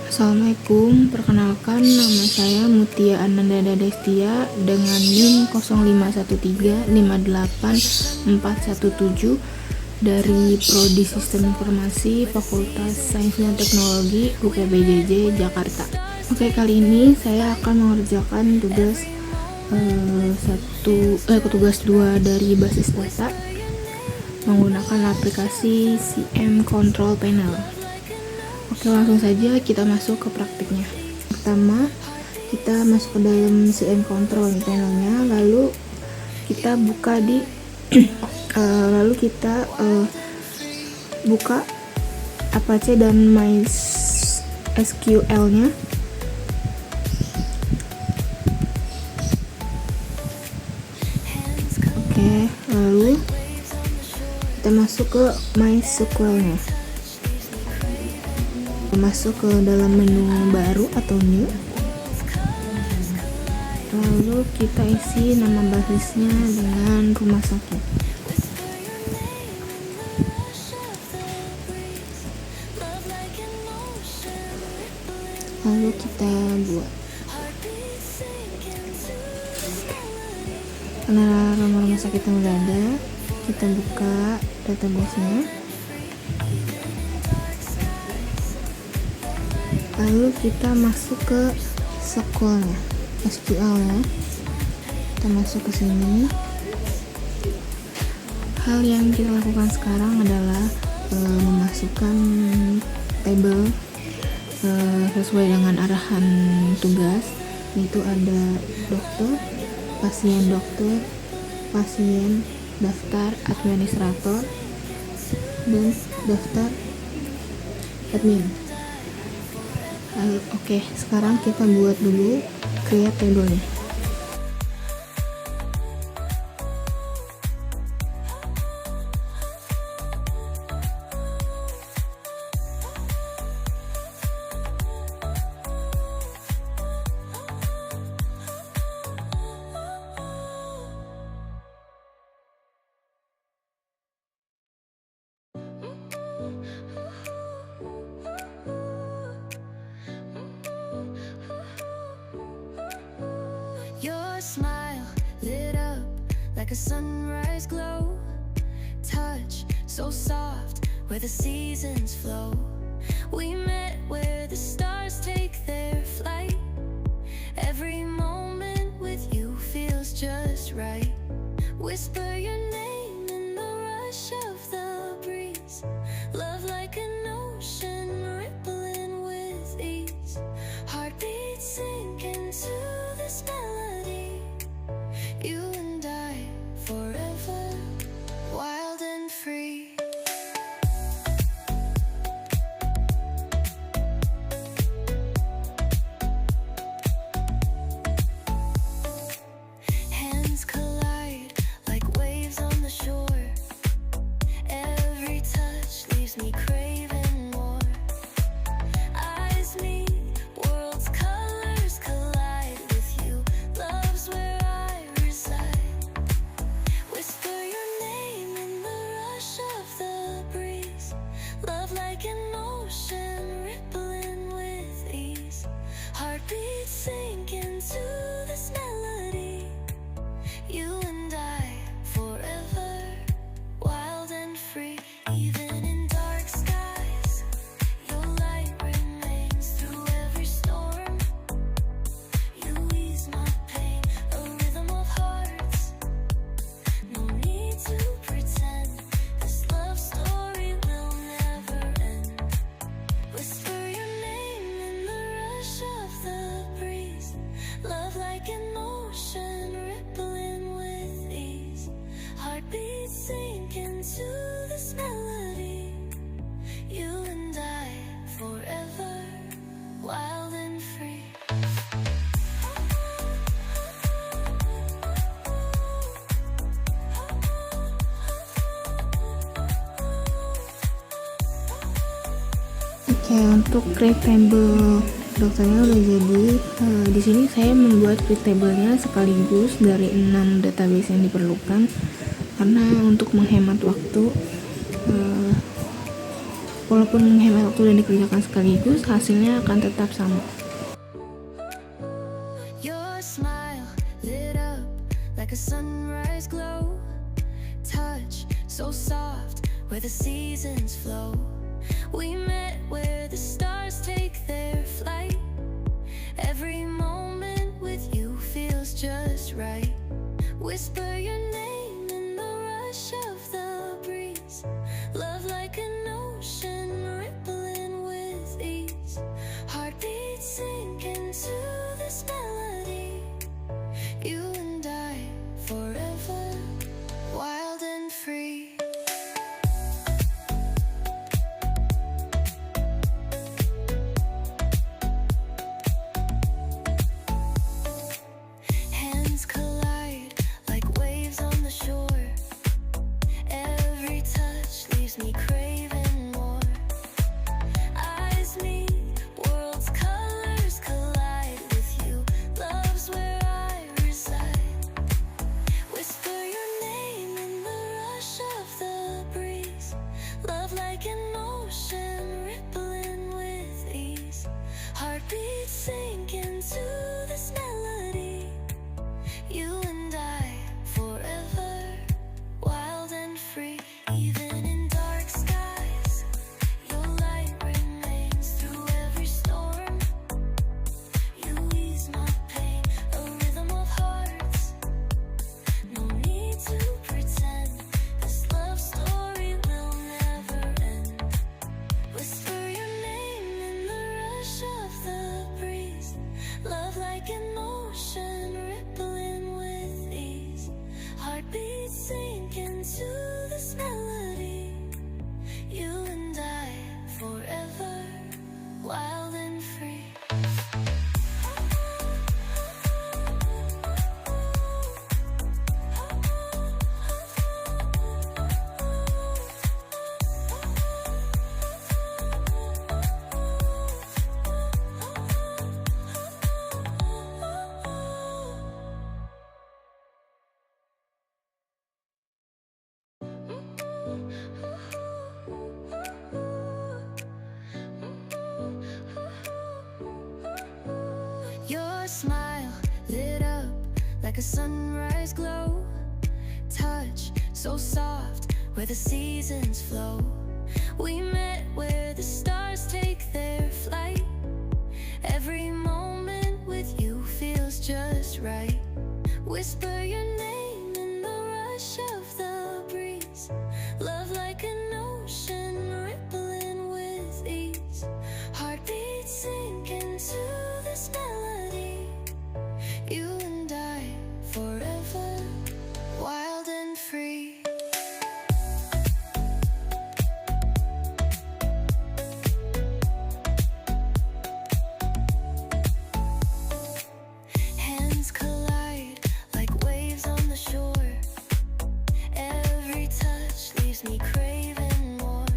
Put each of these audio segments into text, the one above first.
Assalamualaikum, perkenalkan nama saya Mutia Ananda Destia dengan NIM 051358417 dari Prodi Sistem Informasi Fakultas Sains dan Teknologi UPBJJ Jakarta. Oke, kali ini saya akan mengerjakan tugas 2 dari basis data menggunakan aplikasi CM Control Panel. Oke, langsung saja kita masuk ke praktiknya. Pertama, kita masuk ke dalam CM Control panelnya, lalu kita buka di buka Apache dan MySQL-nya. Oke, lalu kita masuk ke MySQL-nya. Masuk ke dalam menu baru atau new, lalu kita isi nama basisnya dengan rumah sakit. Lalu kita buat, karena nomor rumah sakit yang udah ada, kita buka database-nya. Lalu kita masuk ke SQL-nya, SQL-nya. Kita masuk ke sini. Hal yang kita lakukan sekarang adalah memasukkan tabel sesuai dengan arahan tugas, yaitu ada dokter, pasien, daftar administrator, dan daftar admin. Oke, sekarang kita buat dulu create table-nya. Your smile lit up like a sunrise glow. Touch so soft where the seasons flow. We met where the stars take their flight. Every moment with you feels just right. Whisper your name in the rush of the breeze. Love like an ocean rippling with ease. Heartbeats sink into this melody. You and I forever, wild and free. Hands collide like waves on the shore. Every touch leaves me craving more. Eyes meet, worlds colors collide with you. Love's where I reside. Whisper your name in the rush of the breeze. Love like an ocean rippling with ease. Heartbeats sink into this melody. You and I forever, wild and free. Even in dark skies, your light remains through every storm. You ease my pain, a rhythm of hearts. No need to pretend, this love story will never end. Whisper your name in the rush of the breeze. Love like an ocean rippling with ease. Heartbeats sink into this melody. You and I forever, wild and free. Oke, untuk create table dokternya udah jadi. Di sini saya membuat create table-nya sekaligus dari 6 database yang diperlukan, karena untuk menghemat waktu Walaupun menghemat waktu dan dikerjakan sekaligus, hasilnya akan tetap sama. Your smile lit up like a sunrise glow. Touch so soft where the seasons flow. We met where the stars take their flight. Every moment with you feels just right. Whisper your name in the rush of the breeze. Love like an ocean rippling with ease. Heartbeats sink into this melody. You and I forever, wild and free. Hands collide like waves on the shore. Every touch leaves me craving more. Eyes meet, worlds colors collide with you. Love's where I reside. Whisper your name in the rush of the breeze. Love like an ocean rippling with ease. Heartbeats sink into this melody. You and I forever, wild and free. Even in dark skies, your light remains through every storm. You ease my pain, a rhythm of hearts. No need to pretend, this love story will never end. Whisper your name in the rush of the breeze. Love like an ocean rippling with ease. Heartbeats sink into this melody. You and I forever, wild and free. Your smile lit up like a sunrise glow. Touch so soft where the seasons flow. We met where the stars take their flight. Every moment with you feels just right. Whisper your name in the rush of the breeze. Love like an ocean rippling with ease. Heartbeats sink into this melody. You and I forever, wild and free. Hands collide like waves on the shore. Every touch leaves me craving more.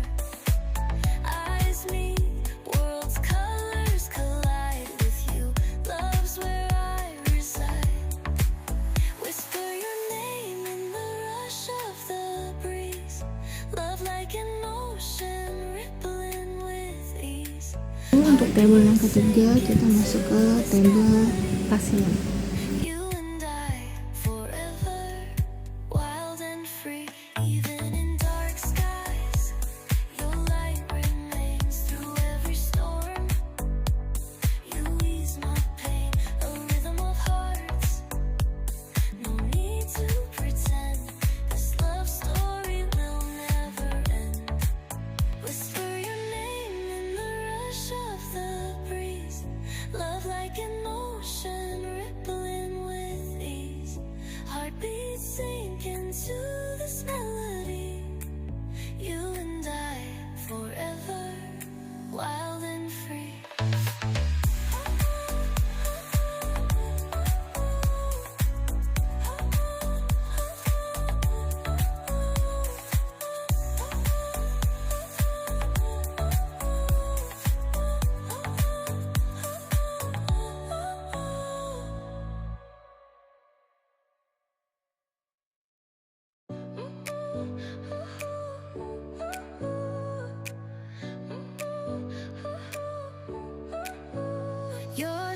Eyes meet, worlds colors collide with you. Love's where I reside. Whisper your name in the rush of the breeze. Love like an ocean rippling with ease. Untuk tabel yang ketiga, kita masuk ke tabel pasien. You and I forever, wild and free. Even in dark skies, your light remains through every storm. You ease my pain, a rhythm of hearts. No need to pretend, this love story will never end. Whisper your name in the rush of the breeze. Love like an ocean rippling.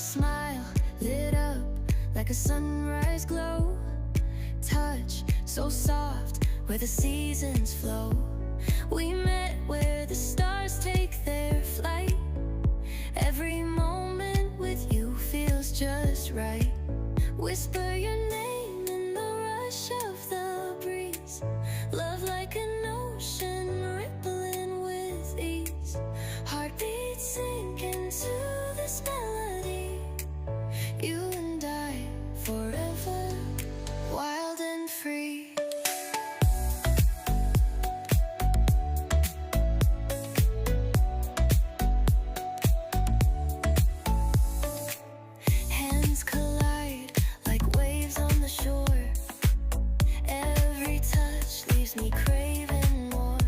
smile lit up like a sunrise glow. Touch so soft where the seasons flow. We met where the stars take their flight. Every moment with you feels just right. Whisper your name in the rush of the breeze. Love like an ocean rippling with ease. Heartbeats sink into this melody. You and I forever, wild and free. Hands collide like waves on the shore. Every touch leaves me craving more.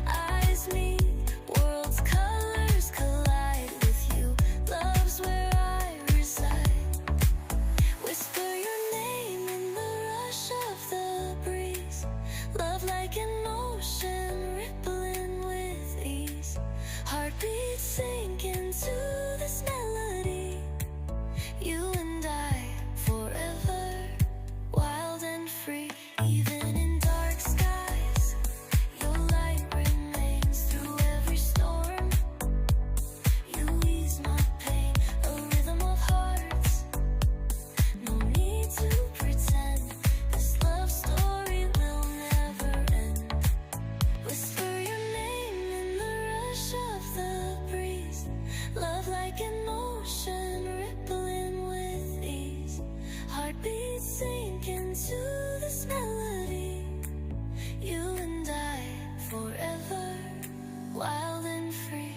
Eyes meet, worlds' colors collide with you. Love's where I reside. Whisper your name in the rush of the breeze. Love like an ocean rippling with ease. Heartbeats sink into this melody. You and I forever, wild and free. Even in dark skies, your light remains through every storm. You ease my pain, a rhythm of hearts. No need to pretend, this love story will never end. Whisper your name in the rush of the breeze. Love like an ocean rippling with ease. Heartbeats sink into this melody. You and I forever, wild and free.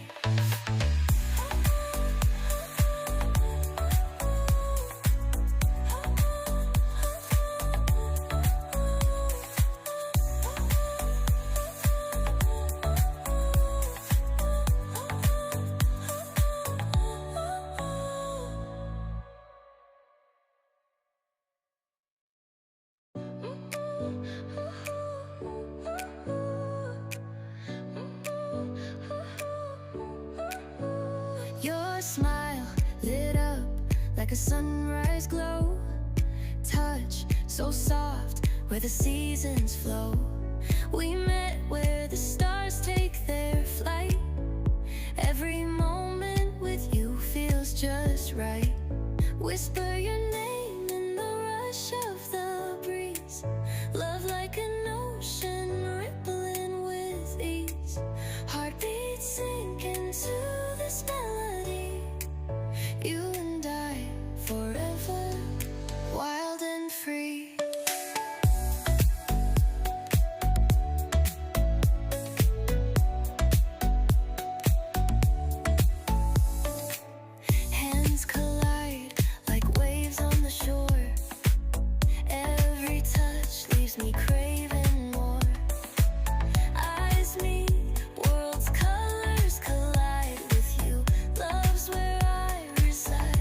Your smile lit up like a sunrise glow. Touch so soft where the seasons flow. We met where the stars take their flight. Every moment with you feels just right. Whisper your name in the rush of the breeze. Love like an ocean rippling with ease. Heartbeats sink into this melody. You and I forever, wild and free. Hands collide like waves on the shore. Every touch leaves me craving more. Eyes meet, worlds' colors collide with you. Love's where I reside.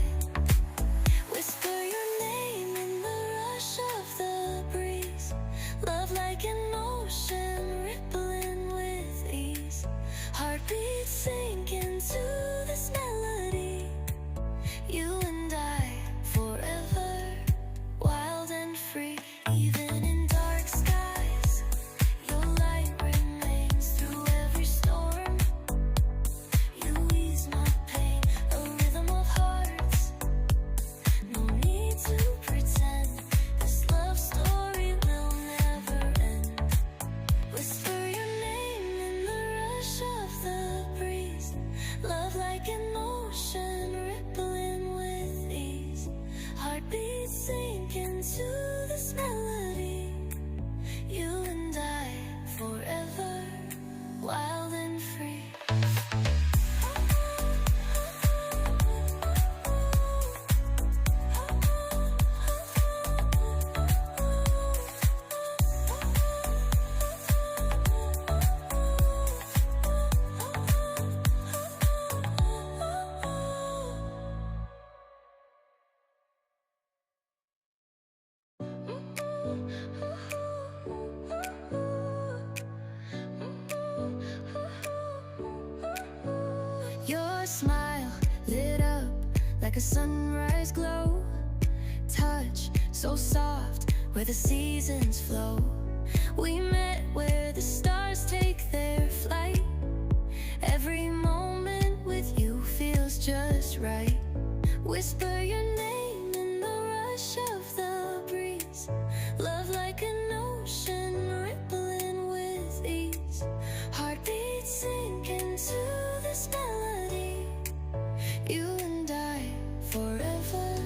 Whisper your name in the rush of the breeze. Love like an ocean rippling with ease. Heartbeats sink into this melody. You and I forever, wild and free. Even in dark skies, your light remains through every storm. You ease my pain, a rhythm of hearts. No need to pretend, this love story will never end. Whisper your name in the rush of the breeze. Love like an ocean rippling with ease. Heartbeats sink into this melody. You and I forever, wild and free. like a sunrise glow. Touch so soft where the seasons flow. We met where the stars take their flight. Every moment with you feels just right. Whisper your name in the rush of the breeze. Love like an ocean rippling with ease. Heartbeats sink into this melody. You and I forever,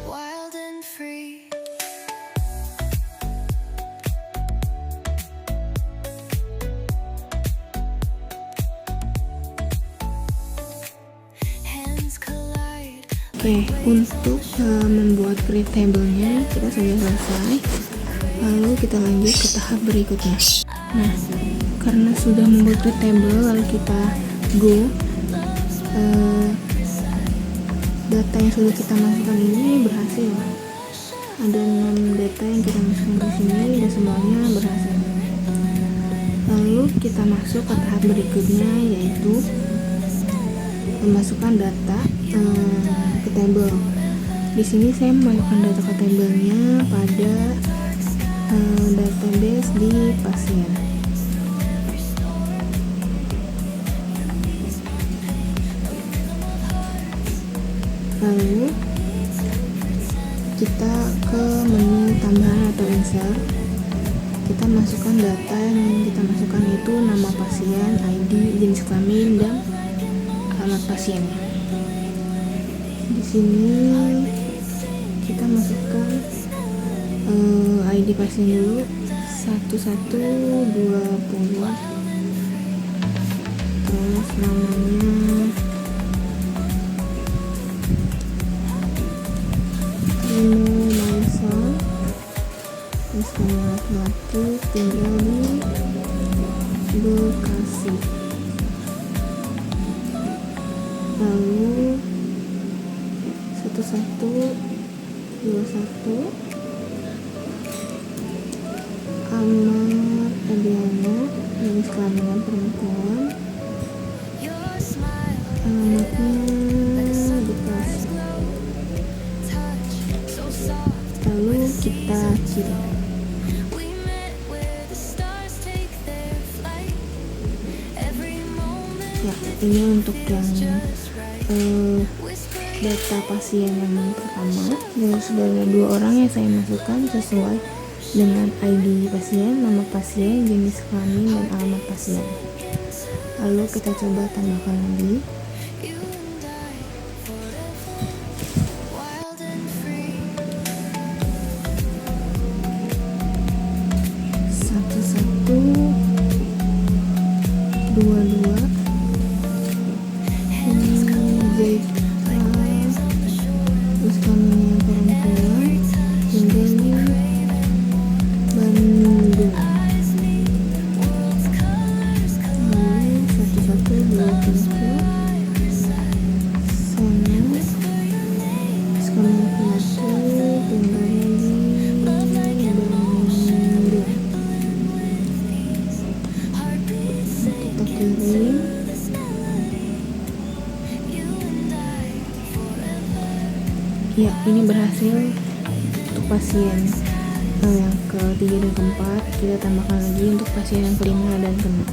wild and free. Hands collide. Oke, untuk membuat create table-nya kita sudah selesai. Lalu kita lanjut ke tahap berikutnya. Nah, karena sudah membuat create table, lalu kita go. Data yang sudah kita masukkan ini berhasil. Ada 6 data yang kita masukkan di sini dan semuanya berhasil. Lalu kita masuk ke tahap berikutnya, yaitu memasukkan data ke table. Di sini saya memasukkan data ke tablenya pada database di pasien. Lalu kita ke menu tambahan atau insert. Kita masukkan data yang kita masukkan itu nama pasien, ID, jenis kelamin, dan alamat pasiennya. Di sini kita masukkan ID pasien dulu 1120, terus namanya Timo Maison, terus laki-laki, tinggal di Bekasi. Lalu 1121 Amar Adiana, jenis kelamin perempuan, alamatnya Bekasi. Lalu kita kirim. Ya, ini untuk yang data pasien yang pertama. Dan sudah ada 2 orang yang saya masukkan sesuai dengan ID pasien, nama pasien, jenis kelamin, dan alamat pasien. Lalu kita coba tambahkan lagi. Terus kelaminnya perempuan, tinggal di Bandung. Lalu 1123 sana, terus kelamin laki-laki, tinggalnya di Bandung. Kita kirim. Ya, ini berhasil untuk pasien yang ke-3 dan ke-4. Kita tambahkan lagi untuk pasien yang ke-5 dan ke-6.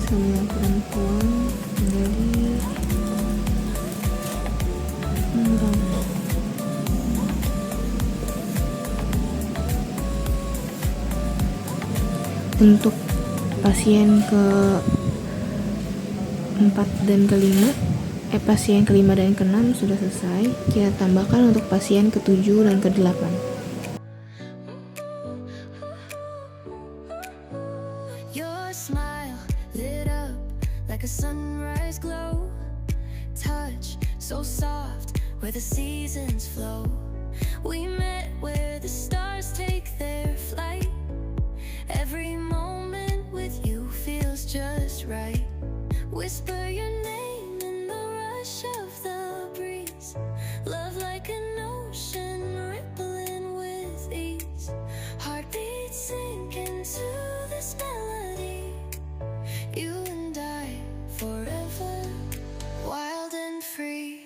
Sama perempuan dari Tangerang. Untuk pasien ke-4 dan ke-5, pasien ke-5 dan ke-6 sudah selesai. Kita tambahkan untuk pasien ke-7 dan ke-8. Your smile lit up like a sunrise glow. touch, so soft, where the seasons flow. We met where the stars take their flight. Every moment with you feels just right. Whisper your name in the rush of the breeze. Love like an ocean rippling with ease. Heartbeats sink into this melody. You and I forever, wild and free.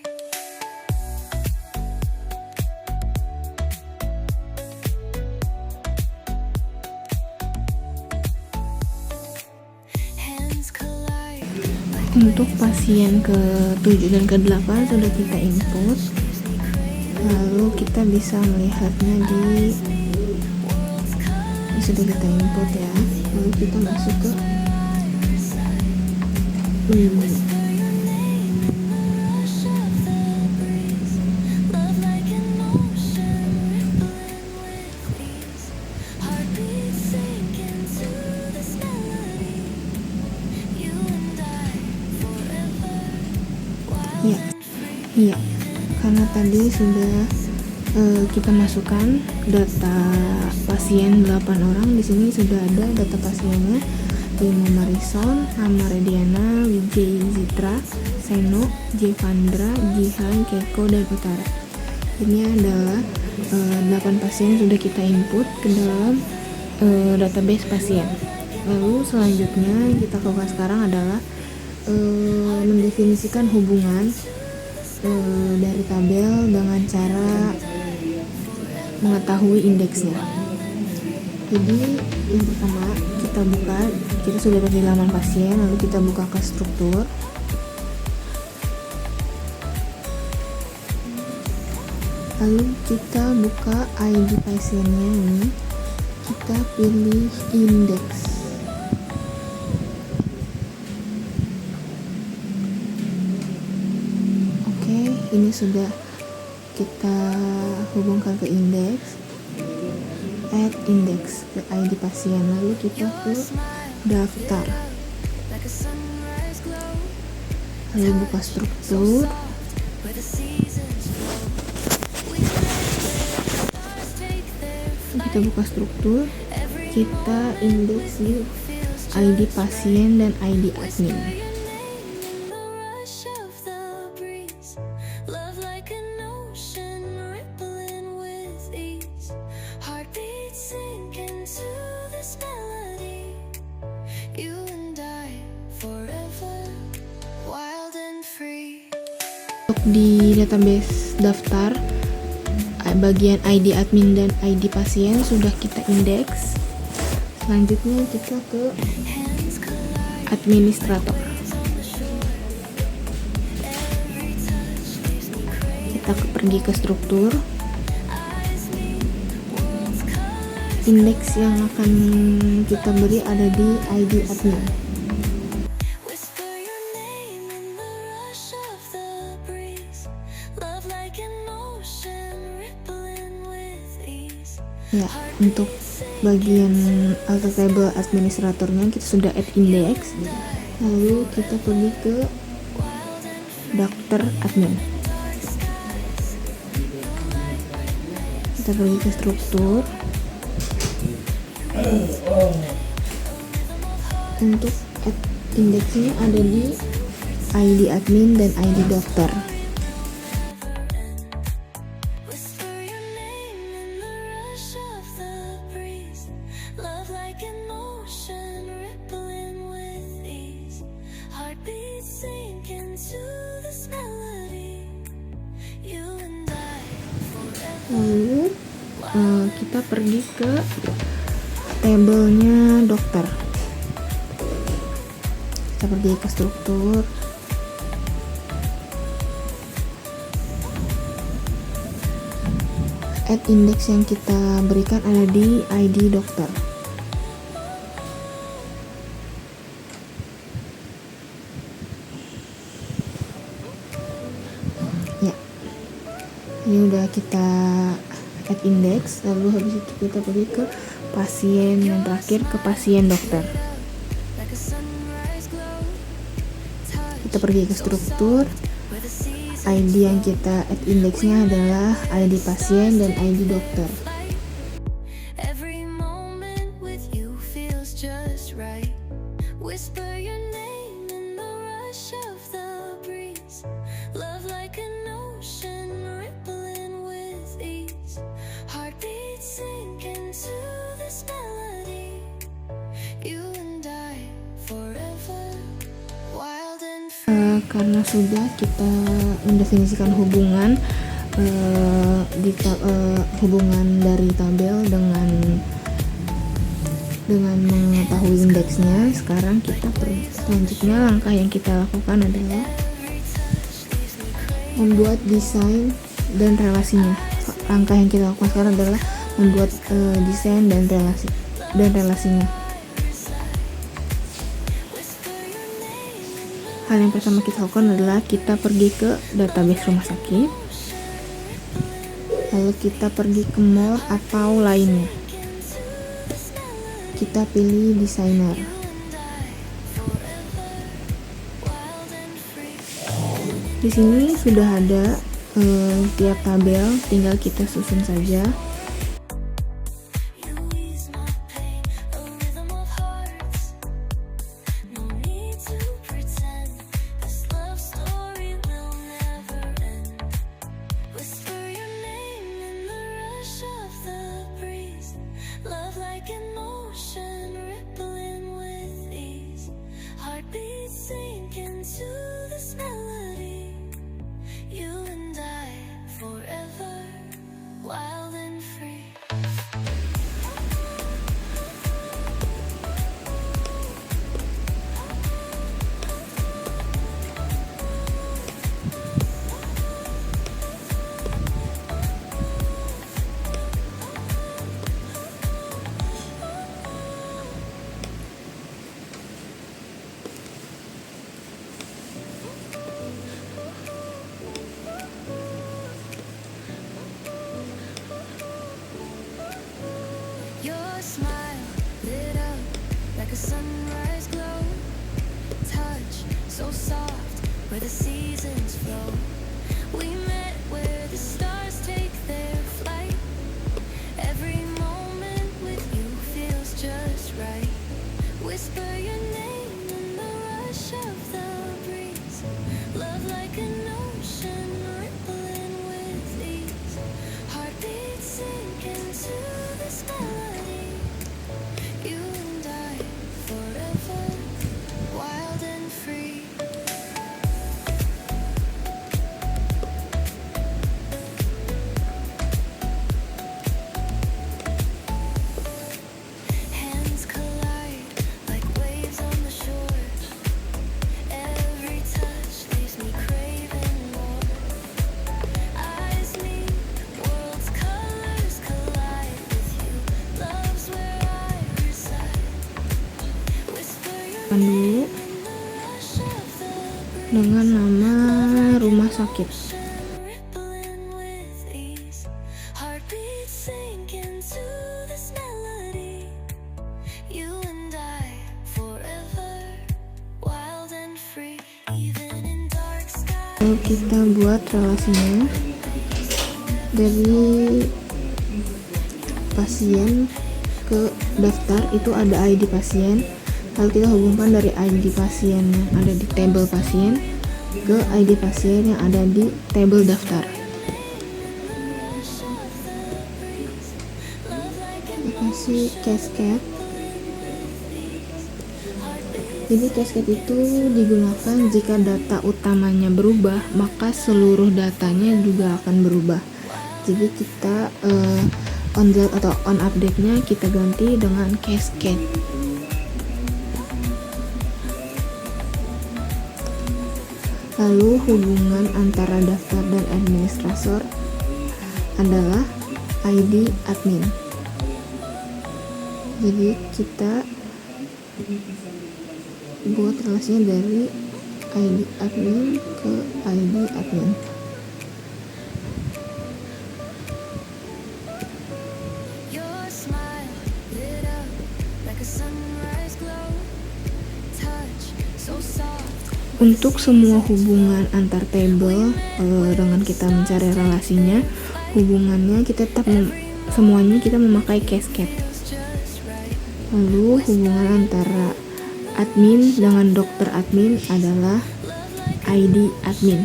Hands collide like Untuk pasien ke-7 dan ke-8 sudah kita input. Lalu kita bisa melihatnya di sudah kita input ya. Lalu kita masuk ke love like an ocean rippling with ease. Heartbeats sink into this melody. You and I forever, wild Ya. and free. Iya, karena tadi sudah kita masukkan data pasien 8 orang. Di sini sudah ada data pasiennya: Timo Marison, Amar Ediana, Wijay Zitra, Seno, Jevandra, Jihan, Keiko, dan Utara. Ini adalah 8 pasien yang sudah kita input ke dalam database pasien. Lalu selanjutnya kita lakukan sekarang adalah mendefinisikan hubungan dari tabel dengan cara mengetahui indeksnya. Jadi yang pertama kita sudah ada di halaman pasien, lalu kita buka ke struktur. Lalu kita buka ID pasiennya ini, kita pilih indeks. Oke, ini sudah kita hubungkan ke indeks, add index ke ID pasien, lalu kita ke daftar, Like a sunrise glow, lalu buka struktur, where the seasons flow. We met where the stars take their kita buka struktur, every kita indeks di feels ID pasien dan ID admin. your name in the rush of the breeze. Love like an ocean rippling with ease. Heartbeats sink into this melody. You and I forever, wild and free. Untuk di database daftar, bagian ID admin dan ID pasien sudah kita indeks. Selanjutnya kita ke Hands collide administrator. on the shore. Every touch leaves me craving. Kita pergi ke struktur. Eyes meet, worlds collide. Indeks yang akan kita beri ada di ID admin. Whisper your name in the rush of the breeze. Love like an ocean rippling with ease. Ya, untuk bagian alter table administratornya kita sudah add index. Lalu kita pergi ke dokter admin. Kita pergi ke struktur. Untuk add indeksnya ada di ID admin dan ID dokter. Whisper your name in the rush of the breeze. Love like an ocean rippling with ease. Heartbeats sink into this melody. You and I forever. Lalu kita pergi ke tabelnya dokter. Kita pergi ke struktur. Add index yang kita berikan ada di ID dokter. Ya, ini udah kita add index. Lalu habis itu kita pergi ke pasien yang terakhir, ke pasien dokter. Like a sunrise glow. Kita pergi ke struktur, where the seasons ID yang kita add indeksnya adalah ID pasien dan ID dokter. flight. Every moment with you feels just right. Whisper your name in the rush of the breeze. Love like an ocean rippling with ease. Heartbeats sink into this melody. You and I forever, wild and free. Karena sudah kita mendefinisikan hubungan hubungan dari tabel dengan mengetahui indeksnya, sekarang kita selanjutnya langkah yang kita lakukan adalah membuat desain dan relasinya. Langkah yang kita lakukan sekarang adalah membuat desain dan relasinya. Hal yang pertama kita lakukan adalah kita pergi ke database rumah sakit, lalu kita pergi ke mall atau lainnya. Kita pilih desainer. Di sini sudah ada tiap tabel, tinggal kita susun saja. You ease my pain, a rhythm of hearts. No need to pretend this love story will never end. Whisper your name in the rush of the breeze. Love like an ocean rippling with ease. Heartbeats sink into this melody. You and I forever, wild and free. Your smile lit up like a sunrise glow. Touch so soft where the seasons flow. We met where the stars take their flight. Every moment with you feels just right. Whisper your name in the rush of the breeze. Love like an ocean rippling with ease. Heartbeats sink into this melody. You and I forever, wild and free. Hands collide like waves on the shore. Every touch leaves me craving more. Eyes meet, worlds' colors collide with you. Love's where I reside. Whisper your Dulu name in the rush of the breeze. dengan nama rumah sakit. Rippling with ease. Heartbeats sink into this melody. You and I forever, wild and free. Even in dark skies. Lalu kita buat relasinya dari pasien ke daftar, itu ada ID pasien, lalu kita hubungkan dari ID pasien yang ada di tabel pasien ke ID pasien yang ada di tabel daftar. Kita kasih cascade. Jadi cascade itu digunakan jika data utamanya berubah, maka seluruh datanya juga akan berubah. Jadi kita on update-nya kita ganti dengan cascade. Lalu hubungan antara daftar dan administrator adalah ID admin. Jadi kita buat relasinya dari ID admin ke ID admin. Your smile lit up like a sunrise glow. Touch so soft Untuk semua hubungan antar table, dengan kita mencari relasinya, hubungannya kita tetap semuanya kita memakai cascade. Lalu hubungan antara admin dengan dokter admin adalah ID admin.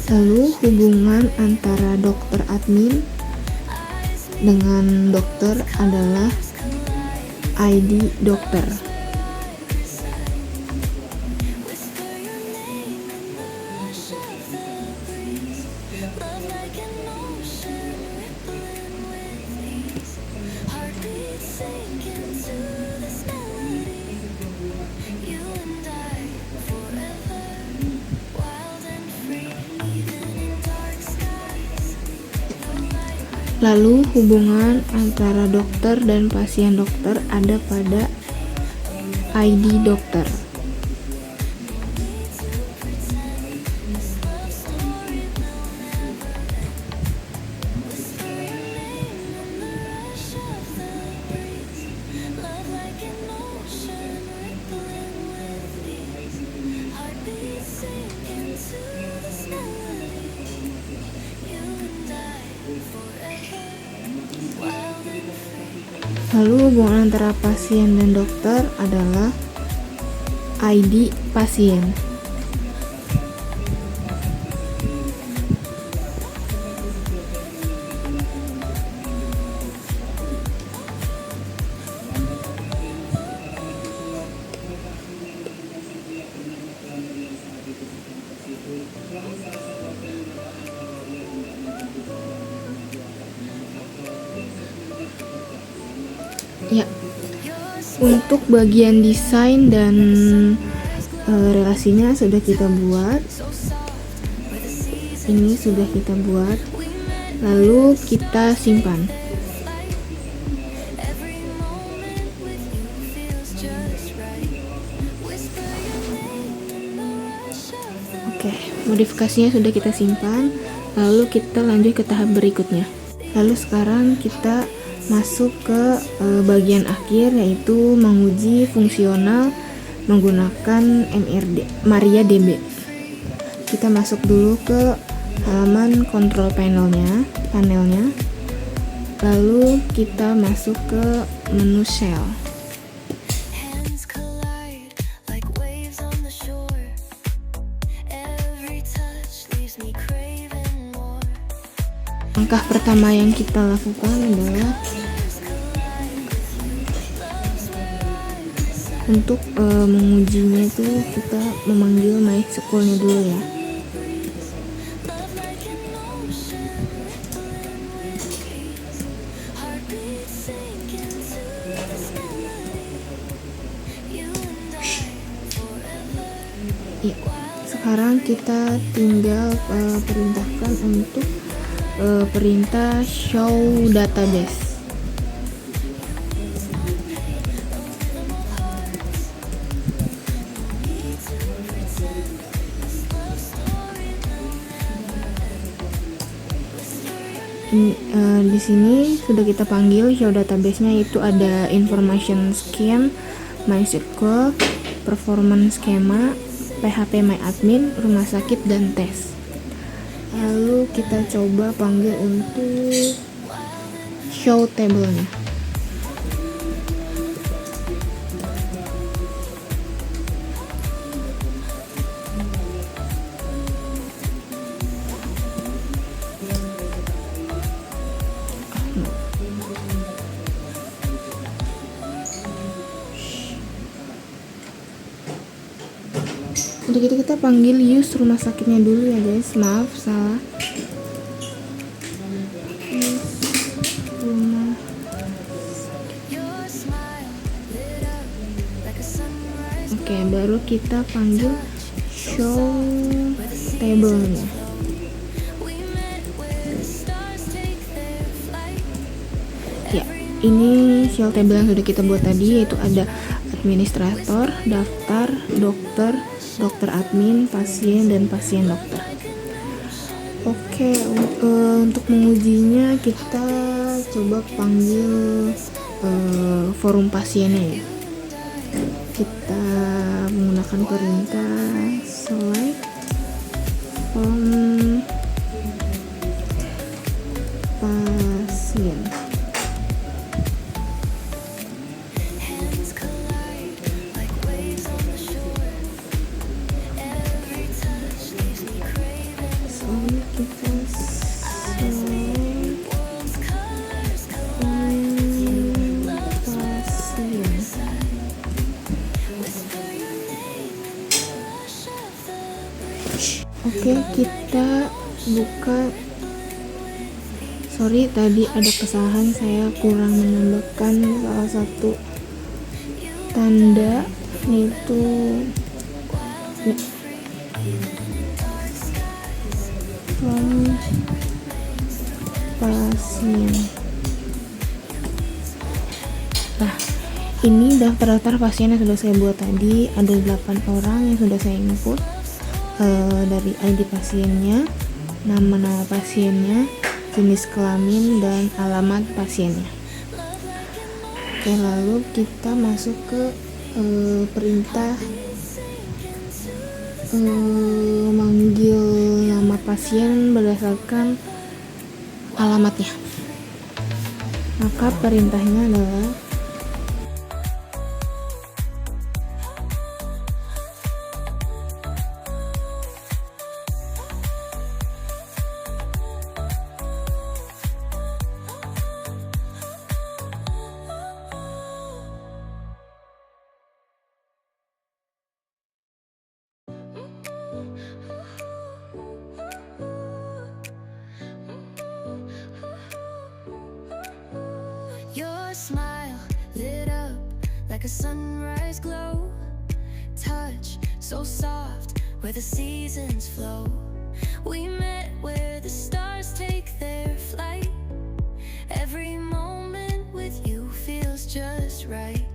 Lalu hubungan antara dokter admin dengan dokter adalah ID dokter. Lalu hubungan antara dokter dan pasien dokter ada pada ID dokter. Lalu hubungan antara pasien dan dokter adalah ID pasien. Ya, untuk bagian desain dan relasinya sudah kita buat. Ini sudah kita buat. Lalu kita simpan. Oke, modifikasinya sudah kita simpan. Lalu kita lanjut ke tahap berikutnya. Lalu sekarang kita masuk ke bagian akhir, yaitu menguji fungsional menggunakan MariaDB. Kita masuk dulu ke halaman control panelnya, lalu kita masuk ke menu shell. Langkah pertama yang kita lakukan adalah untuk mengujinya itu kita memanggil MySQL-nya dulu ya. Ya, sekarang kita tinggal perintahkan untuk perintah show database. Di sini sudah kita panggil show database-nya, itu ada information scan, MySQL, performance schema, PHP MyAdmin, rumah sakit, dan tes. Lalu kita coba panggil untuk show table-nya. Udah gitu kita panggil use rumah sakitnya dulu ya guys, maaf salah. Oke, baru kita panggil show table-nya. ini file table yang sudah kita buat tadi, yaitu ada administrator, daftar, dokter, dokter admin, pasien, dan pasien dokter. Oke, untuk mengujinya kita coba panggil forum pasiennya ya. Kita menggunakan perintah select form pasien. Hands collide like waves on the shore. Every touch leaves me craving. Soalnya kita select World's colors collide. pasien. Whisper your name in the rush of the breeze. Oke, kita buka. Sorry, tadi ada kesalahan, saya kurang menambahkan salah satu tanda, yaitu form pasien. Nah, ini daftar pasien yang sudah saya buat tadi. Ada 8 orang yang sudah saya input, dari ID pasiennya, nama-nama pasiennya, jenis kelamin, dan alamat pasiennya. Oke, lalu kita masuk ke perintah manggil nama pasien berdasarkan alamatnya. Maka perintahnya adalah Your smile lit up like a sunrise glow. Touch so soft where the seasons flow. We met where the stars take their flight. Every moment with you feels just right.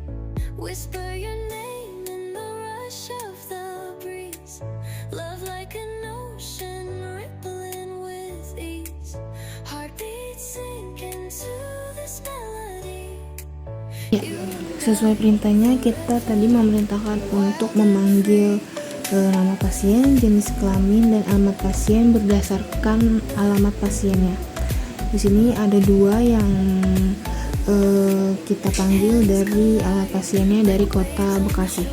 Whisper your name in the rush of the breeze. Love like an ocean rippling with ease. Heartbeats sink into this melody. ya, sesuai perintahnya kita tadi memerintahkan untuk memanggil nama pasien, jenis kelamin, dan alamat pasien berdasarkan alamat pasiennya. Di sini ada 2 yang kita panggil dari alamat pasiennya dari kota Bekasi,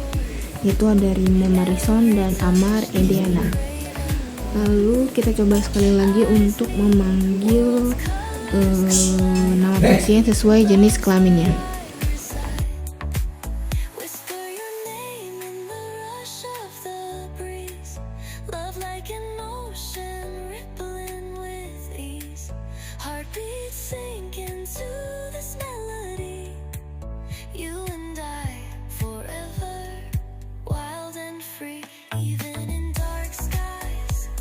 yaitu ada Rimo Marison dan Amar Ediana. Lalu kita coba sekali lagi untuk memanggil nama pasien sesuai jenis kelaminnya. Whisper your name in the rush of the breeze. Love like an ocean rippling with ease. Heartbeats sink into this melody. You and I forever, wild and free. Even in dark skies,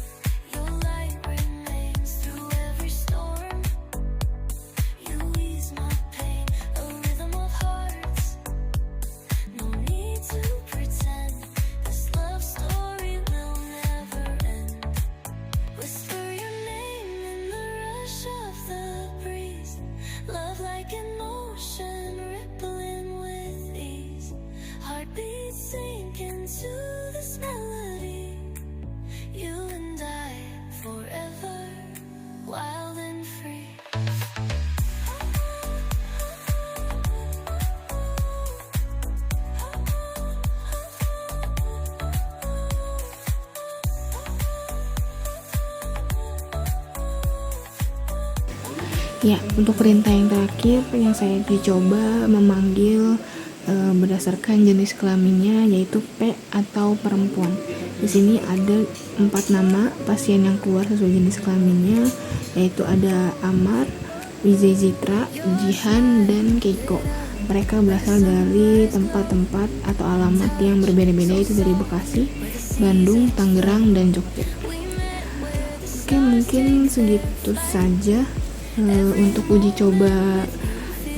your light remains through every storm. You ease my pain, a rhythm of hearts. No need to pretend, this love story will never end. Whisper your name in the rush of the breeze. Love like an ocean rippling with ease. Heartbeats sink into this melody. You and I forever, wild and free. Ya, untuk perintah yang terakhir yang saya dicoba memanggil berdasarkan jenis kelaminnya, yaitu P atau perempuan. Di sini ada 4 nama pasien yang keluar sesuai jenis kelaminnya, yaitu ada Amar, Wijay Zitra, Jihan, dan Keiko. Mereka berasal dari tempat-tempat atau alamat yang berbeda-beda, yaitu dari Bekasi, Bandung, Tangerang, dan Jogja. Oke, mungkin segitu saja untuk uji coba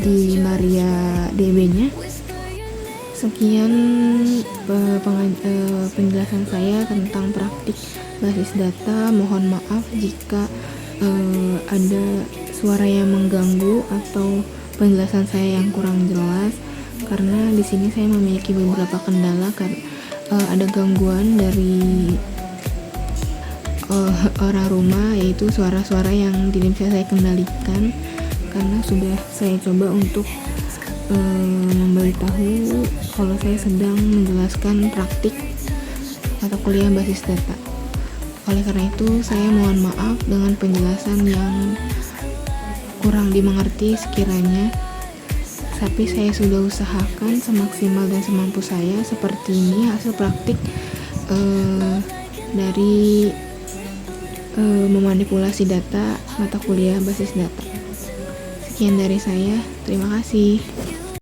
di Maria DB-nya. Sekian penjelasan saya tentang praktik basis data. Mohon maaf jika ada suara yang mengganggu atau penjelasan saya yang kurang jelas, karena di sini saya memiliki beberapa kendala karena ada gangguan dari orang rumah, yaitu suara-suara yang tidak bisa saya kendalikan, karena sudah saya coba untuk memberitahu kalau saya sedang menjelaskan praktik mata kuliah basis data. Oleh karena itu, saya mohon maaf dengan penjelasan yang kurang dimengerti sekiranya, tapi saya sudah usahakan semaksimal dan semampu saya. Seperti ini hasil praktik dari memanipulasi data mata kuliah basis data. Sekian dari saya, terima kasih.